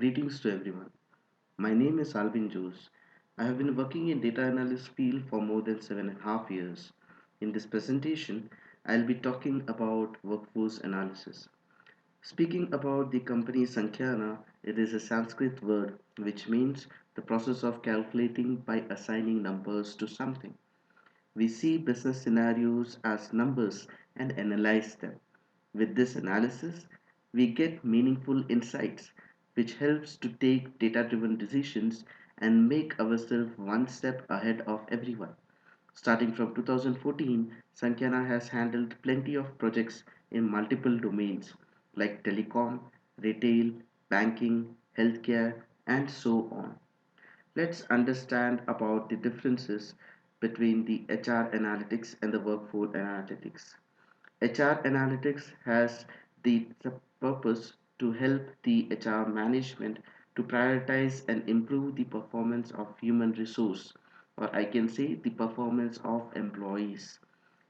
Greetings to everyone. My name is Alvin Jose. I have been working in data analysis field for more than 7.5 years. In this presentation, I'll be talking about workforce analysis. Speaking about the company Sankhyana, it is a Sanskrit word which means the process of calculating by assigning numbers to something. We see business scenarios as numbers and analyze them. With this analysis, we get meaningful insights, which helps to take data-driven decisions and make ourselves one step ahead of everyone. Starting from 2014, Sankhyana has handled plenty of projects in multiple domains like telecom, retail, banking, healthcare, and so on. Let's understand about the differences between the HR analytics and the workforce analytics. HR analytics has the purpose to help the HR management to prioritize and improve the performance of human resource, or I can say the performance of employees,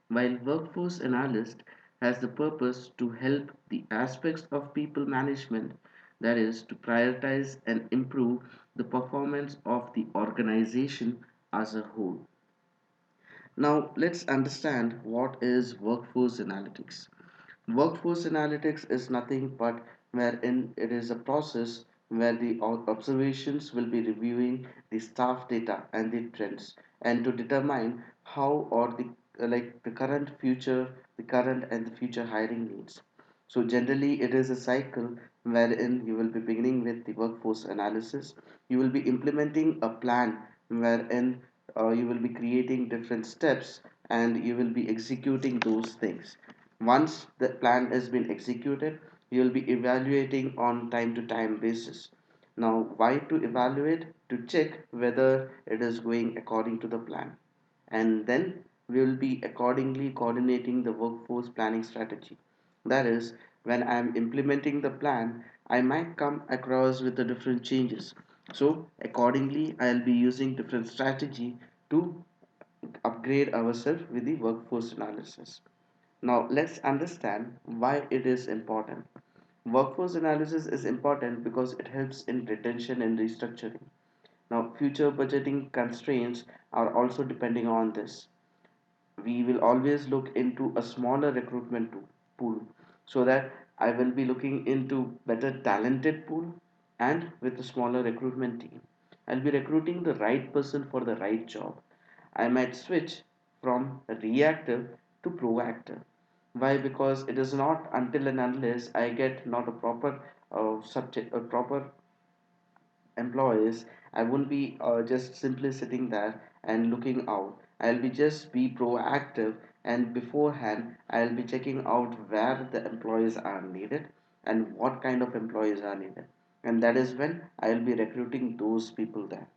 while workforce analyst has the purpose to help the aspects of people management, that is to prioritize and improve the performance of the organization as a whole. Now let's understand what is workforce analytics. Workforce analytics is nothing but wherein it is a process where the observations will be reviewing the staff data and the trends and to determine how or the like the current future the current and the future hiring needs. So generally it is a cycle wherein you will be beginning with the workforce analysis. You will be implementing a plan wherein you will be creating different steps and you will be executing those things. Once the plan has been executed, you will be evaluating on time to time basis. Now, why to evaluate? To check whether it is going according to the plan. And then we will be accordingly coordinating the workforce planning strategy. That is, when I am implementing the plan, I might come across with the different changes. So, accordingly, I'll be using different strategy to upgrade ourselves with the workforce analysis. Now, let's understand why it is important. Workforce analysis is important because it helps in retention and restructuring. Now, future budgeting constraints are also depending on this. We will always look into a smaller recruitment pool so that I will be looking into better talented pool and with a smaller recruitment team. I'll be recruiting the right person for the right job. I might switch from reactive to proactive. Why? Because it is not until and unless I get not a proper subject, a proper employees, I won't be just simply sitting there and looking out. I'll be just be proactive and beforehand I'll be checking out where the employees are needed and what kind of employees are needed. And that is when I'll be recruiting those people there.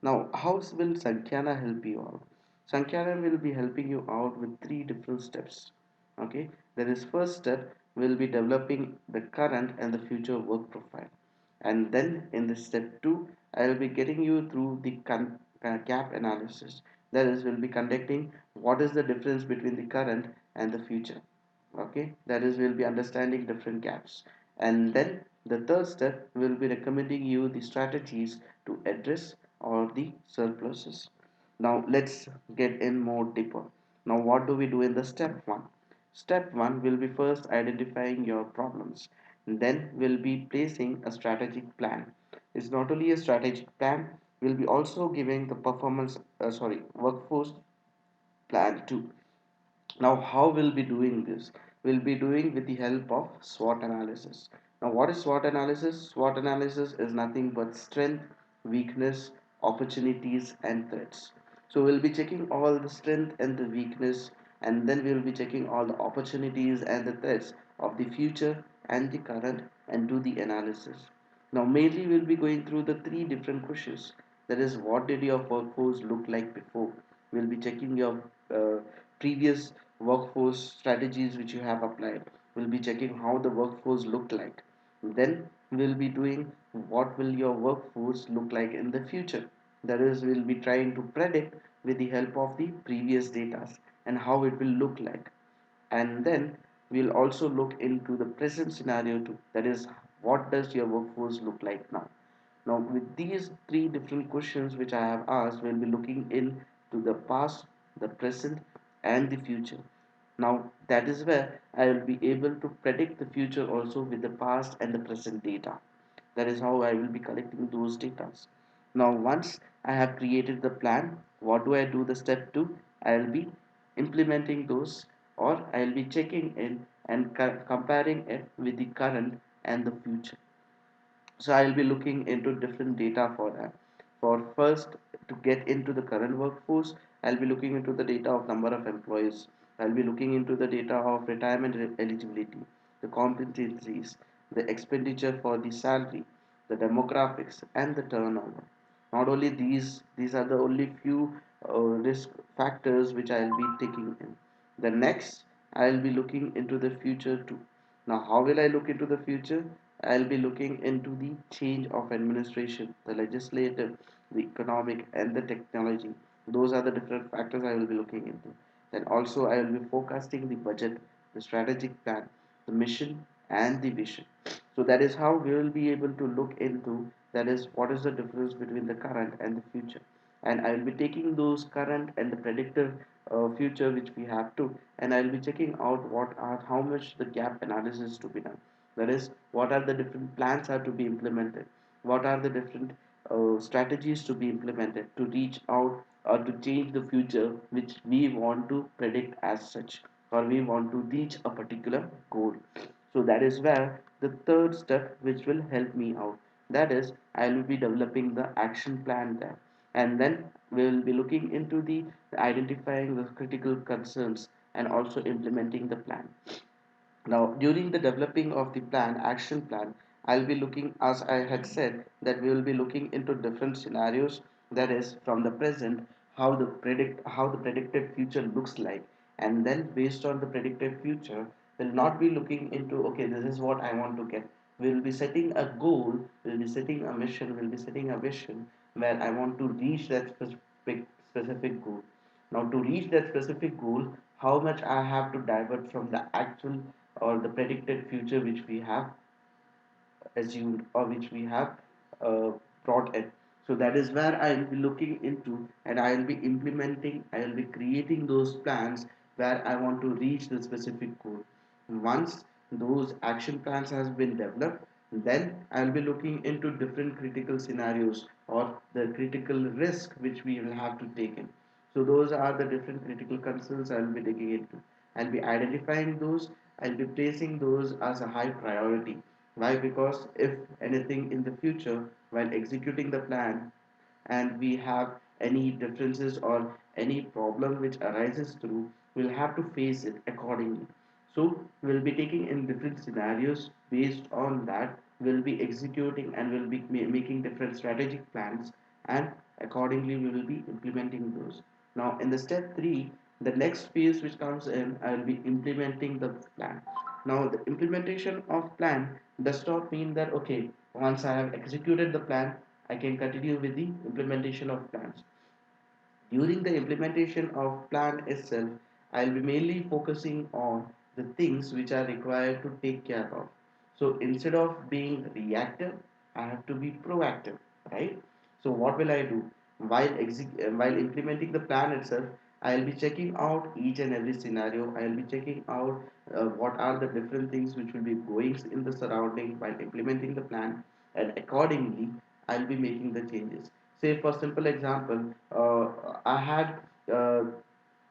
Now, how will Sankhyana help you out? Sankhyana will be helping you out with three different steps. Okay, that is first step will be developing the current and the future work profile, and then in the step two, I will be getting you through the gap analysis. That is, will be conducting what is the difference between the current and the future. Okay, that is, we'll be understanding different gaps, and then the third step will be recommending you the strategies to address all the surpluses. Now let's get in more deeper. Now what do we do in the step one? Step one will be first identifying your problems, then we'll be placing a strategic plan. It's not only a strategic plan, we'll be also giving the workforce plan too. Now, how we'll be doing this? We'll be doing with the help of SWOT analysis. Now, what is SWOT analysis? SWOT analysis is nothing but strength, weakness, opportunities, and threats. So, we'll be checking all the strength and the weakness, and then we'll be checking all the opportunities and the threats of the future and the current and do the analysis. Now, mainly we'll be going through the three different questions. That is, what did your workforce look like before? We'll be checking your previous workforce strategies which you have applied. We'll be checking how the workforce looked like. Then we'll be doing what will your workforce look like in the future. That is, we'll be trying to predict with the help of the previous data and how it will look like. And then we'll also look into the present scenario too. That is, What does your workforce look like now? Now, with these three different questions which I have asked, we'll be looking into the past, the present, and the future. Now, that is where I will be able to predict the future also with the past and the present data. That is how I will be collecting those data. Now, once I have created the plan, what do I do? The step two, I will be implementing those, or I will be checking in and comparing it with the current and the future. So I'll be looking into different data for that. For first, to get into the current workforce, I'll be looking into the data of number of employees. I'll be looking into the data of retirement eligibility, the competencies, the expenditure for the salary, the demographics, and the turnover. Not only these are the only few risk factors which I'll be taking in. The next, I'll be looking into the future too. Now, how will I look into the future? I'll be looking into the change of administration, the legislative, the economic, and the technology. Those are the different factors I will be looking into. Then also I will be forecasting the budget, the strategic plan, the mission, and the vision. So that is how we will be able to look into, that is what is the difference between the current and the future. And I will be taking those current and the predictive future which we have to, and I will be checking out what are how much the gap analysis to be done. That is, what are the different plans are to be implemented, what are the different strategies to be implemented to reach out or to change the future which we want to predict as such, or we want to reach a particular goal. So that is where the third step which will help me out, that is I will be developing the action plan there, and then we will be looking into the identifying the critical concerns and also implementing the plan. Now, during the developing of the plan, action plan, I'll be looking, as I had said, that we will be looking into different scenarios. That is, from the present, how the predicted future looks like, and then based on the predicted future, we'll not be looking into, okay, this is what I want to get. We'll be setting a goal, we'll be setting a mission, we'll be setting a vision where I want to reach that specific goal. Now, to reach that specific goal, how much I have to divert from the actual or the predicted future which we have assumed or which we have uh, brought in. So that is where I will be looking into, and I will be implementing, I will be creating those plans where I want to reach the specific goal. Once those action plans has been developed, then I will be looking into different critical scenarios or the critical risk which we will have to take in. So those are the different critical concerns I will be digging into. I'll be identifying those, I'll be placing those as a high priority. Why? Because if anything in the future, while executing the plan, and we have any differences or any problem which arises through, we'll have to face it accordingly. So we'll be taking in different scenarios. Based on that, we'll be executing and we'll be making different strategic plans, and accordingly we will be implementing those. Now in the step 3, the next phase which comes in, I will be implementing the plan. Now the implementation of plan does not mean that, okay, once I have executed the plan, I can continue with the implementation of plans. During the implementation of plan itself, I'll be mainly focusing on the things which are required to take care of. So instead of being reactive, I have to be proactive, right? So what will I do? While implementing the plan itself, I'll be checking out each and every scenario. I'll be checking out what are the different things which will be going in the surrounding while implementing the plan, and accordingly, I'll be making the changes. Say for simple example, I had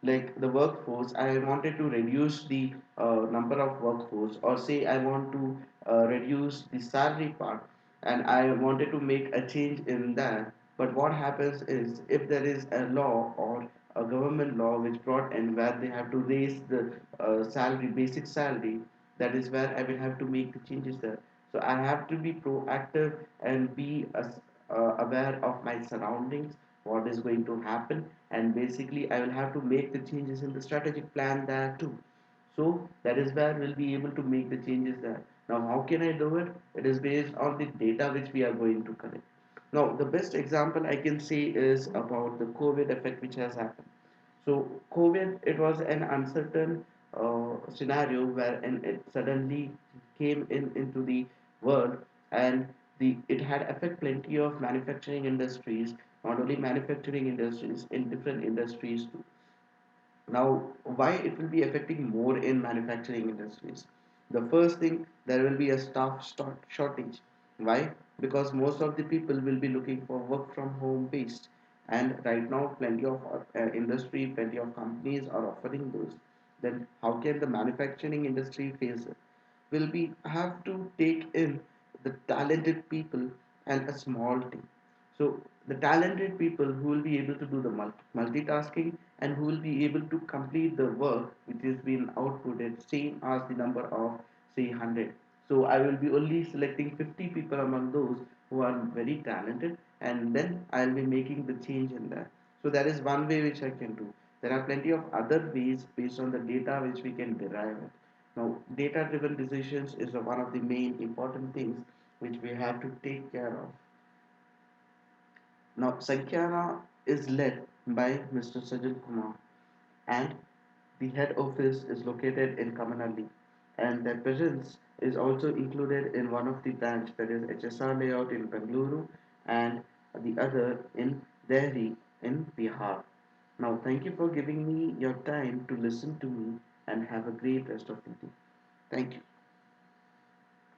like the workforce, I wanted to reduce the number of workforce, or say I want to reduce the salary part, and I wanted to make a change in that. But what happens is, if there is a law or a government law which brought in where they have to raise the salary, basic salary, that is where I will have to make the changes there. So I have to be proactive and be aware of my surroundings, what is going to happen, and basically I will have to make the changes in the strategic plan there too. So that is where we'll be able to make the changes there. Now, how can I do it? It is based on the data which we are going to collect. Now, the best example I can say is about the COVID effect which has happened. So COVID, it was an uncertain scenario where and it suddenly came in into the world, and it had affect plenty of manufacturing industries, not only manufacturing industries, in different industries too. Now, why it will be affecting more in manufacturing industries? The first thing, there will be a shortage. Why? Because most of the people will be looking for work from home based, and right now, plenty of industry, plenty of companies are offering those. Then, how can the manufacturing industry face it? Will be have to take in the talented people and a small team. So the talented people who will be able to do the multitasking and who will be able to complete the work which has been outputted same as the number of say 100. So I will be only selecting 50 people among those who are very talented, and then I'll be making the change in that. So that is one way which I can do. There are plenty of other ways based on the data which we can derive it. Now, data driven decisions is one of the main important things which we have to take care of. Now, Sankhyana is led by Mr. Sajal Kumar, and the head office is located in Kamanali, and their presence is also included in one of the branch, that is HSR layout in Bengaluru, and the other in Delhi in Bihar. Now, thank you for giving me your time to listen to me, and have a great rest of the day. Thank you.